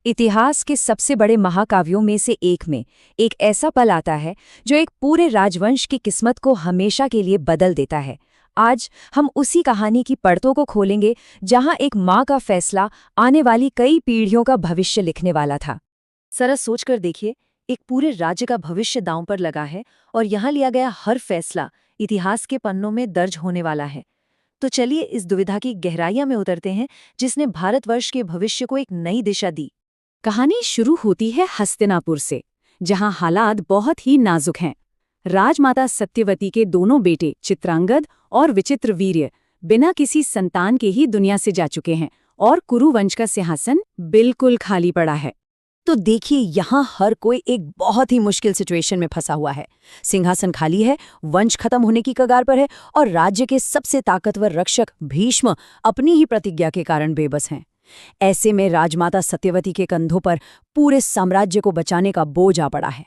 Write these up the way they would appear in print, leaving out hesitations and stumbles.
इतिहास के सबसे बड़े महाकाव्यों में से एक में एक ऐसा पल आता है जो एक पूरे राजवंश की किस्मत को हमेशा के लिए बदल देता है। आज हम उसी कहानी की परतों को खोलेंगे जहां एक माँ का फैसला आने वाली कई पीढ़ियों का भविष्य लिखने वाला था। जरा सोच कर देखिए, एक पूरे राज्य का भविष्य दांव पर लगा है और यहाँ लिया गया हर फैसला इतिहास के पन्नों में दर्ज होने वाला है। तो चलिए इस दुविधा की गहराइयों में उतरते हैं जिसने भारतवर्ष के भविष्य को एक नई दिशा दी। कहानी शुरू होती है हस्तिनापुर से, जहां हालात बहुत ही नाजुक हैं। राजमाता सत्यवती के दोनों बेटे चित्रांगद और विचित्रवीर्य बिना किसी संतान के ही दुनिया से जा चुके हैं और कुरुवंश का सिंहासन बिल्कुल खाली पड़ा है। तो देखिए, यहाँ हर कोई एक बहुत ही मुश्किल सिचुएशन में फंसा हुआ है। सिंहासन खाली है, वंश खत्म होने की कगार पर है और राज्य के सबसे ताकतवर रक्षक भीष्म अपनी ही प्रतिज्ञा के कारण बेबस हैं। ऐसे में राजमाता सत्यवती के कंधों पर पूरे साम्राज्य को बचाने का बोझ आ पड़ा है।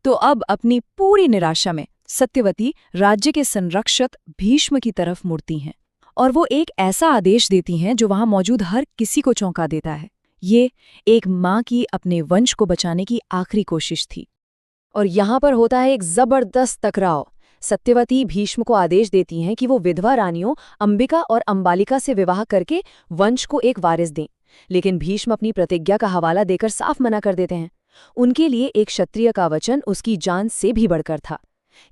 तो अब अपनी पूरी निराशा में सत्यवती राज्य के संरक्षक भीष्म की तरफ मुड़ती हैं और वो एक ऐसा आदेश देती हैं जो वहां मौजूद हर किसी को चौंका देता है। ये एक माँ की अपने वंश को बचाने की आखिरी कोशिश थी। और यहाँ पर होता है एक जबरदस्त टकराव। सत्यवती भीष्म को आदेश देती हैं कि वो विधवा रानियों अंबिका और अंबालिका से विवाह करके वंश को एक वारिस दें, लेकिन भीष्म अपनी प्रतिज्ञा का हवाला देकर साफ मना कर देते हैं। उनके लिए एक क्षत्रिय का वचन उसकी जान से भी बढ़कर था।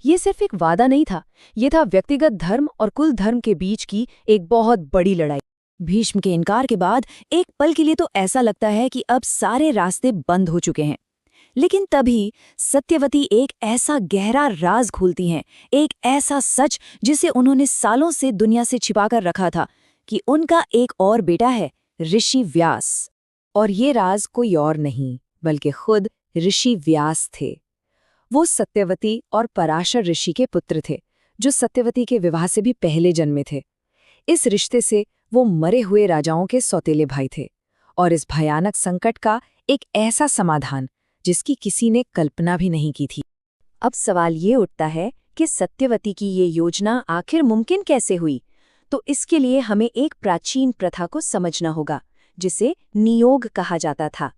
ये सिर्फ एक वादा नहीं था, ये था व्यक्तिगत धर्म और कुल धर्म के बीच की एक बहुत बड़ी लड़ाई। भीष्म के इनकार के बाद एक पल के लिए तो ऐसा लगता है कि अब सारे रास्ते बंद हो चुके हैं। लेकिन तभी सत्यवती एक ऐसा गहरा राज खोलती हैं, एक ऐसा सच जिसे उन्होंने सालों से दुनिया से छिपाकर रखा था, कि उनका एक और बेटा है, ऋषि व्यास। और ये राज कोई और नहीं बल्कि खुद ऋषि व्यास थे। वो सत्यवती और पराशर ऋषि के पुत्र थे, जो सत्यवती के विवाह से भी पहले जन्मे थे। इस रिश्ते से वो मरे हुए राजाओं के सौतेले भाई थे और इस भयानक संकट का एक ऐसा समाधान जिसकी किसी ने कल्पना भी नहीं की थी। अब सवाल ये उठता है कि सत्यवती की ये योजना आखिर मुमकिन कैसे हुई? तो इसके लिए हमें एक प्राचीन प्रथा को समझना होगा, जिसे नियोग कहा जाता था।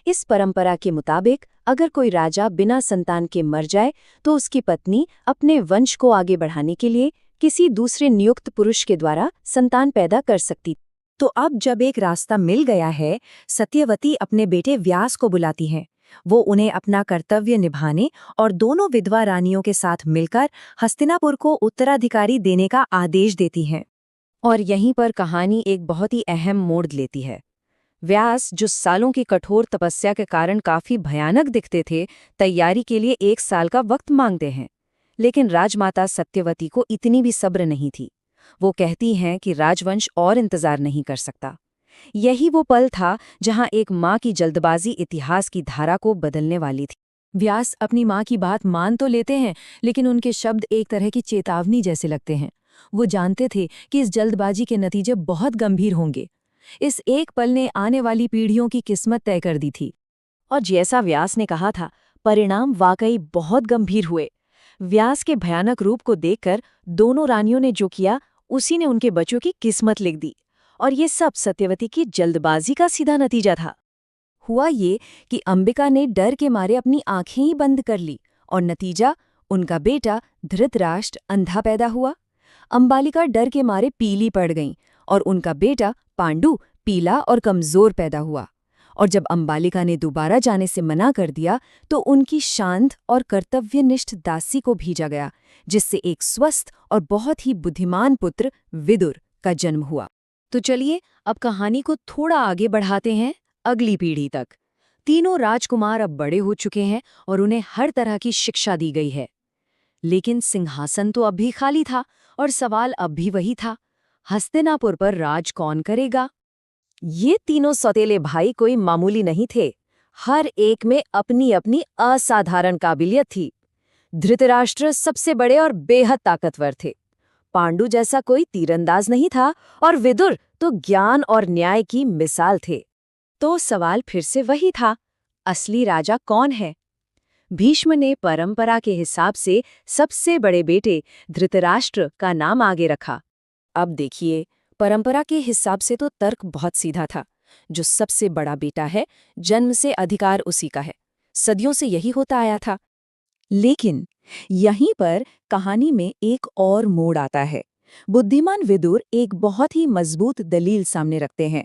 इस परंपरा के मुताबिक अगर कोई राजा बिना संतान के मर जाए तो उसकी पत्नी अपने वंश को आगे बढ़ाने के लिए किसी दूसरे नियुक्त पुरुष के द्वारा संतान पैदा कर सकती। तो अब जब एक रास्ता मिल गया है, सत्यवती अपने बेटे व्यास को बुलाती हैं। वो उन्हें अपना कर्तव्य निभाने और दोनों विधवा रानियों के साथ मिलकर हस्तिनापुर को उत्तराधिकारी देने का आदेश देती हैं। और यहीं पर कहानी एक बहुत ही अहम मोड़ लेती है। व्यास, जो सालों की कठोर तपस्या के कारण काफी भयानक दिखते थे, तैयारी के लिए 1 साल का वक्त मांगते हैं। लेकिन राजमाता सत्यवती को इतनी भी सब्र नहीं थी। वो कहती हैं कि राजवंश और इंतजार नहीं कर सकता। यही वो पल था जहां एक माँ की जल्दबाजी इतिहास की धारा को बदलने वाली थी। व्यास अपनी माँ की बात मान तो लेते हैं, लेकिन उनके शब्द एक तरह की चेतावनी जैसे लगते हैं। वो जानते थे कि इस जल्दबाजी के नतीजे बहुत गंभीर होंगे। इस एक पल ने आने वाली पीढ़ियों की किस्मत तय कर दी थी। और जैसा व्यास ने कहा था, परिणाम वाकई बहुत गंभीर हुए। व्यास के भयानक रूप को देखकर दोनों रानियों ने जो किया, उसी ने उनके बच्चों की किस्मत लिख दी। और ये सब सत्यवती की जल्दबाजी का सीधा नतीजा था। हुआ ये कि अंबिका ने डर के मारे अपनी आंखें ही बंद कर ली और नतीजा, उनका बेटा धृतराष्ट्र अंधा पैदा हुआ। अंबालिका डर के मारे पीली पड़ गईं और उनका बेटा पांडु पीला और कमजोर पैदा हुआ। और जब अंबालिका ने दोबारा जाने से मना कर दिया तो उनकी शांत और कर्तव्यनिष्ठ दासी को भेजा गया, जिससे एक स्वस्थ और बहुत ही बुद्धिमान पुत्र विदुर का जन्म हुआ। तो चलिए अब कहानी को थोड़ा आगे बढ़ाते हैं अगली पीढ़ी तक। तीनों राजकुमार अब बड़े हो चुके हैं और उन्हें हर तरह की शिक्षा दी गई है। लेकिन सिंहासन तो अब भी खाली था और सवाल अब भी वही था, हस्तिनापुर पर राज कौन करेगा? ये तीनों सौतेले भाई कोई मामूली नहीं थे। हर एक में अपनी अपनी असाधारण काबिलियत थी। धृतराष्ट्र सबसे बड़े और बेहद ताकतवर थे। पांडु जैसा कोई तीरंदाज नहीं था और विदुर तो ज्ञान और न्याय की मिसाल थे। तो सवाल फिर से वही था, असली राजा कौन है? भीष्म ने परंपरा के हिसाब से सबसे बड़े बेटे धृतराष्ट्र का नाम आगे रखा। अब देखिए, परंपरा के हिसाब से तो तर्क बहुत सीधा था। जो सबसे बड़ा बेटा है, जन्म से अधिकार उसी का है। सदियों से यही होता आया था। लेकिन यहीं पर कहानी में एक और मोड़ आता है। बुद्धिमान विदुर एक बहुत ही मजबूत दलील सामने रखते हैं।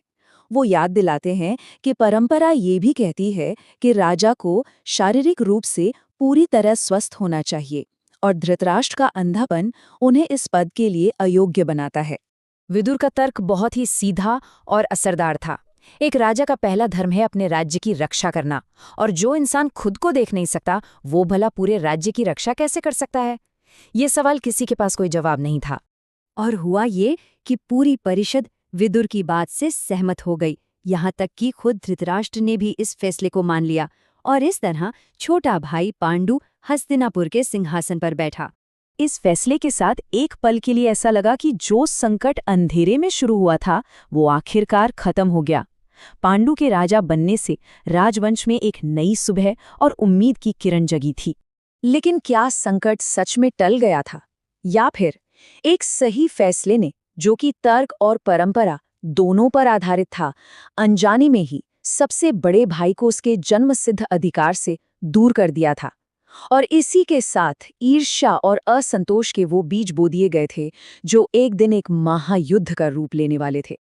वो याद दिलाते हैं कि परंपरा ये भी कहती है कि राजा को शारीरिक रूप से पूरी तरह स्वस्थ होना चाहिए और धृतराष्ट्र का अंधापन उन्हें इस पद के लिए अयोग्य बनाता है। विदुर का तर्क बहुत ही सीधा और असरदार था। एक राजा का पहला धर्म है अपने राज्य की रक्षा करना, और जो इंसान खुद को देख नहीं सकता वो भला पूरे राज्य की रक्षा कैसे कर सकता है? ये सवाल किसी के पास कोई जवाब नहीं था। और हुआ ये कि पूरी परिषद विदुर की बात से सहमत हो गई, यहाँ तक कि खुद धृतराष्ट्र ने भी इस फैसले को मान लिया, और इस तरह छोटा भाई पांडु हस्तिनापुर के सिंहासन पर बैठा। इस फैसले के साथ एक पल के लिए ऐसा लगा कि जो संकट अंधेरे में शुरू हुआ था वो आखिरकार खत्म हो गया। पांडु के राजा बनने से राजवंश में एक नई सुबह और उम्मीद की किरण जगी थी। लेकिन क्या संकट सच में टल गया था, या फिर एक सही फैसले ने, जो कि तर्क और परंपरा दोनों पर आधारित था, अनजाने में ही सबसे बड़े भाई को उसके जन्मसिद्ध अधिकार से दूर कर दिया था? और इसी के साथ ईर्ष्या और असंतोष के वो बीज बो दिए गए थे जो एक दिन एक महायुद्ध का रूप लेने वाले थे।